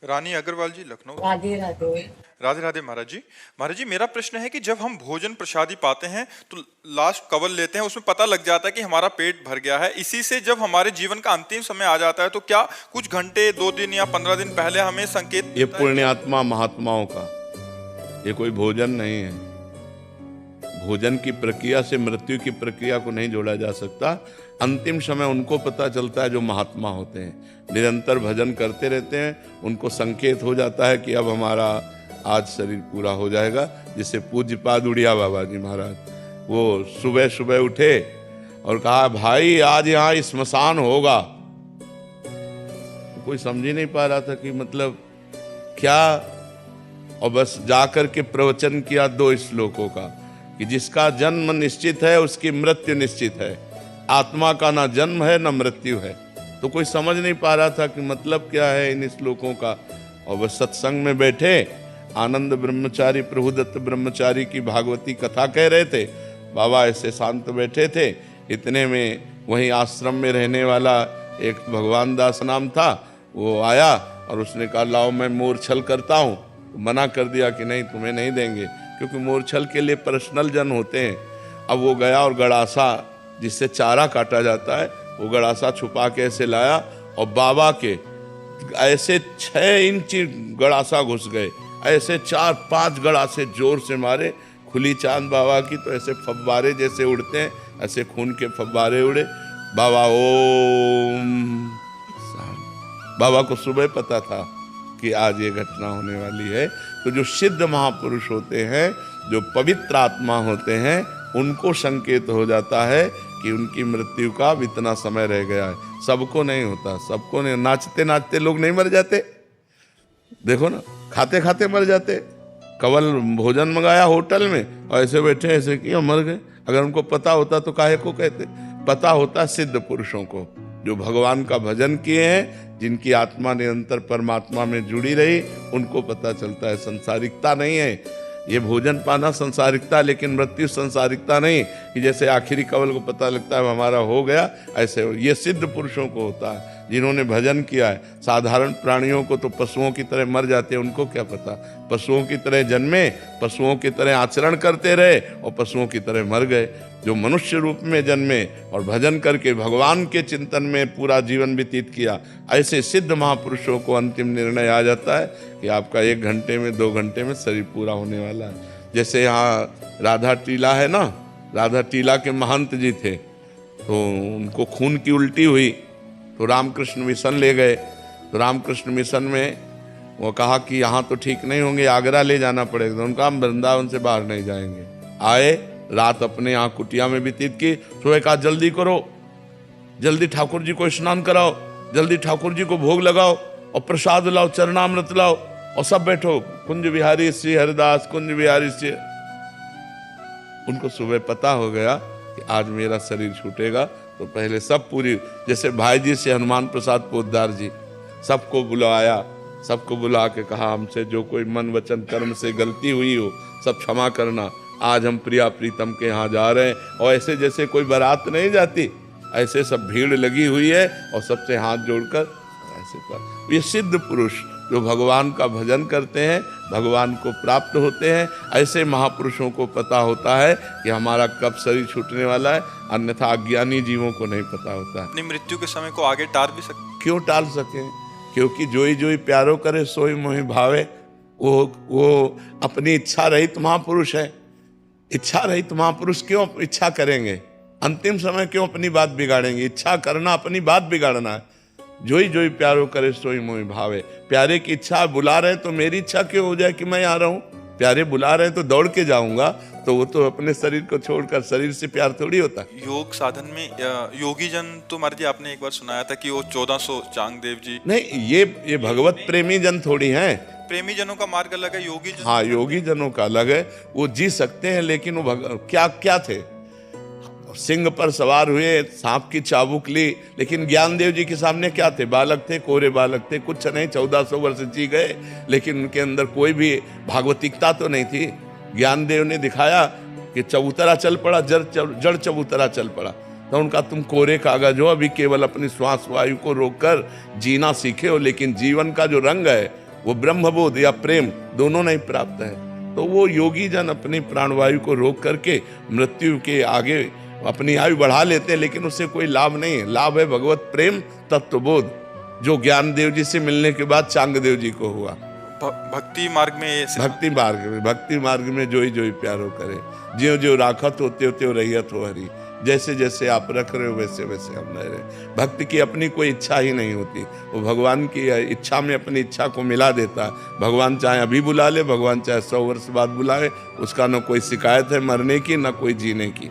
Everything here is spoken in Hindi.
रानी अग्रवाल जी, लखनऊ। राधे राधे। राधे राधे महाराज जी। महाराज जी, मेरा प्रश्न है कि जब हम भोजन प्रसादी पाते हैं तो लास्ट कवल लेते हैं, उसमें पता लग जाता है कि हमारा पेट भर गया है। इसी से जब हमारे जीवन का अंतिम समय आ जाता है तो क्या कुछ घंटे, 2 दिन या 15 दिन पहले हमें संकेत ये मिलता है? पुण्यात्मा महात्माओं का, ये कोई भोजन नहीं है। भोजन की प्रक्रिया से मृत्यु की प्रक्रिया को नहीं जोड़ा जा सकता। अंतिम समय उनको पता चलता है जो महात्मा होते हैं, निरंतर भजन करते रहते हैं। उनको संकेत हो जाता है कि अब हमारा आज शरीर पूरा हो जाएगा। जिसे पूज्यपाद उड़िया बाबा जी महाराज, वो सुबह सुबह उठे और कहा भाई आज यहाँ स्मशान होगा। कोई समझ ही नहीं पा रहा था कि मतलब क्या, और बस जाकर के प्रवचन किया 2 श्लोकों का कि जिसका जन्म निश्चित है उसकी मृत्यु निश्चित है। आत्मा का ना जन्म है ना मृत्यु है। तो कोई समझ नहीं पा रहा था कि मतलब क्या है इन श्लोकों का। और बस सत्संग में बैठे आनंद ब्रह्मचारी, प्रभुदत्त ब्रह्मचारी की भागवती कथा कह रहे थे। बाबा ऐसे शांत बैठे थे। इतने में वहीं आश्रम में रहने वाला एक भगवान दास नाम था, वो आया और उसने कहा लाओ मैं मोरछल करता हूँ। मना कर दिया कि नहीं तुम्हें नहीं देंगे, क्योंकि मोरछल के लिए पर्सनल जन होते हैं। अब वो गया और गड़ासा जिससे चारा काटा जाता है, वो गड़ासा छुपा के ऐसे लाया और बाबा के ऐसे 6 इंच गड़ासा घुस गए। ऐसे 4-5 गड़ासे जोर से मारे। खुली चांद बाबा की तो ऐसे फव्वारे जैसे उड़ते हैं, ऐसे खून के फव्वारे उड़े। बाबा ओम। बाबा को सुबह पता था कि आज ये घटना होने वाली है। तो जो सिद्ध महापुरुष होते हैं, जो पवित्र आत्मा होते हैं, उनको संकेत हो जाता है कि उनकी मृत्यु का इतना समय रह गया है। सबको नहीं होता, सबको नहीं। नाचते नाचते लोग नहीं मर जाते, देखो ना, खाते खाते मर जाते। कवल भोजन मंगाया होटल में और ऐसे बैठे ऐसे किया मर गए। अगर उनको पता होता तो काहे को कहते। पता होता सिद्ध पुरुषों को, जो भगवान का भजन किए हैं, जिनकी आत्मा निरंतर परमात्मा में जुड़ी रही, उनको पता चलता है संसारिकता नहीं है। ये भोजन पाना संसारिकता, लेकिन मृत्यु संसारिकता नहीं कि जैसे आखिरी कवल को पता लगता है हमारा हो गया, ऐसे ये सिद्ध पुरुषों को होता है जिन्होंने भजन किया है। साधारण प्राणियों को तो पशुओं की तरह मर जाते हैं, उनको क्या पता। पशुओं की तरह जन्मे, पशुओं की तरह आचरण करते रहे और पशुओं की तरह मर गए। जो मनुष्य रूप में जन्मे और भजन करके भगवान के चिंतन में पूरा जीवन व्यतीत किया, ऐसे सिद्ध महापुरुषों को अंतिम निर्णय आ जाता है कि आपका 1 घंटे में 2 घंटे में शरीर पूरा होने वाला है। जैसे यहाँ राधा टीला है ना, राधा टीला के महंत जी थे, तो उनको खून की उल्टी हुई तो रामकृष्ण मिशन ले गए। तो रामकृष्ण मिशन में वो कहा कि यहाँ तो ठीक नहीं होंगे, आगरा ले जाना पड़ेगा। तो उनका हम वृंदावन से बाहर नहीं जाएंगे। आए, रात अपने यहाँ कुटिया में व्यतीत की। सुबह कहा जल्दी करो, जल्दी ठाकुर जी को स्नान कराओ, जल्दी ठाकुर जी को भोग लगाओ और प्रसाद लाओ, चरणामृत लाओ और सब बैठो। कुंज बिहारी श्री हरिदास, कुंज बिहारी श्री। उनको सुबह पता हो गया कि आज मेरा शरीर छूटेगा। तो पहले सब पूरी, जैसे भाई जी से हनुमान प्रसाद पोद्दार जी, सबको बुलाया, सबको बुला के कहा हमसे जो कोई मन वचन कर्म से गलती हुई हो सब क्षमा करना। आज हम प्रिया प्रीतम के यहाँ जा रहे हैं। और ऐसे जैसे कोई बारात नहीं जाती, ऐसे सब भीड़ लगी हुई है और सबसे हाथ जोड़कर ऐसे कर। ये सिद्ध पुरुष जो भगवान का भजन करते हैं, भगवान को प्राप्त होते हैं, ऐसे महापुरुषों को पता होता है कि हमारा कब शरीर छूटने वाला है। अन्यथा अज्ञानी जीवों को नहीं पता होता है। अपनी मृत्यु के समय को आगे टाल भी सकते। क्यों टाल सकें? क्योंकि जोई जोई प्यारो करे सोई मोहि भावे। वो अपनी इच्छा रहित महापुरुष है। इच्छा रहित महापुरुष क्यों इच्छा करेंगे? अंतिम समय क्यों अपनी बात बिगाड़ेंगे? इच्छा करना अपनी बात बिगाड़ना है। जोई जोई प्यारो करे सोई मोहि भावे। प्यारे की इच्छा बुला रहे तो मेरी इच्छा क्यों हो जाए कि मैं आ रहा हूँ? प्यारे बुला रहे तो दौड़ के जाऊंगा। तो वो तो अपने शरीर को छोड़कर, शरीर से प्यार थोड़ी होता। योग साधन में योगी जन तो महाराज जी आपने एक बार सुनाया था कि वो 1400 चांगदेव जी। नहीं, ये भगवत प्रेमी जन थोड़ी हैं। प्रेमी जनों का मार्ग अलग है, योगी जन। हाँ, योगी जनों का अलग है। वो जी सकते हैं, लेकिन वो क्या क्या थे? सिंह पर सवार हुए, सांप की चाबुक ली, लेकिन ज्ञानदेव जी के सामने क्या थे? बालक थे, कोरे बालक थे, कुछ नहीं। 1400 वर्ष जी गए, लेकिन उनके अंदर कोई भी भागवतिकता तो नहीं थी। ज्ञानदेव ने दिखाया कि चबूतरा चल पड़ा, जड़ चबूतरा चल पड़ा। तो उनका तुम कोरे कागज हो, अभी केवल अपनी श्वास वायु को रोककर जीना सीखे हो, लेकिन जीवन का जो रंग है वो ब्रह्मबोध या प्रेम दोनों नहीं प्राप्त है। तो वो योगी जन अपनी प्राणवायु को रोक करके मृत्यु के आगे अपनी आयु बढ़ा लेते हैं, लेकिन उससे कोई लाभ नहीं है। लाभ है भगवत प्रेम तत्वबोध, जो ज्ञानदेव जी से मिलने के बाद चांगदेव जी को हुआ। भक्ति मार्ग में भक्ति मार्ग में जोई जोई प्यारो करे, ज्यों ज्यों राखत हो त्यों त्यों रहियत हो हरि। जैसे जैसे आप रख रहे हो वैसे वैसे हम रह रहे। भक्त की अपनी कोई इच्छा ही नहीं होती, वो भगवान की इच्छा में अपनी इच्छा को मिला देता है। भगवान चाहे अभी बुला ले, भगवान चाहे 100 वर्ष बाद बुलाए, उसका न कोई शिकायत है मरने की, न कोई जीने की।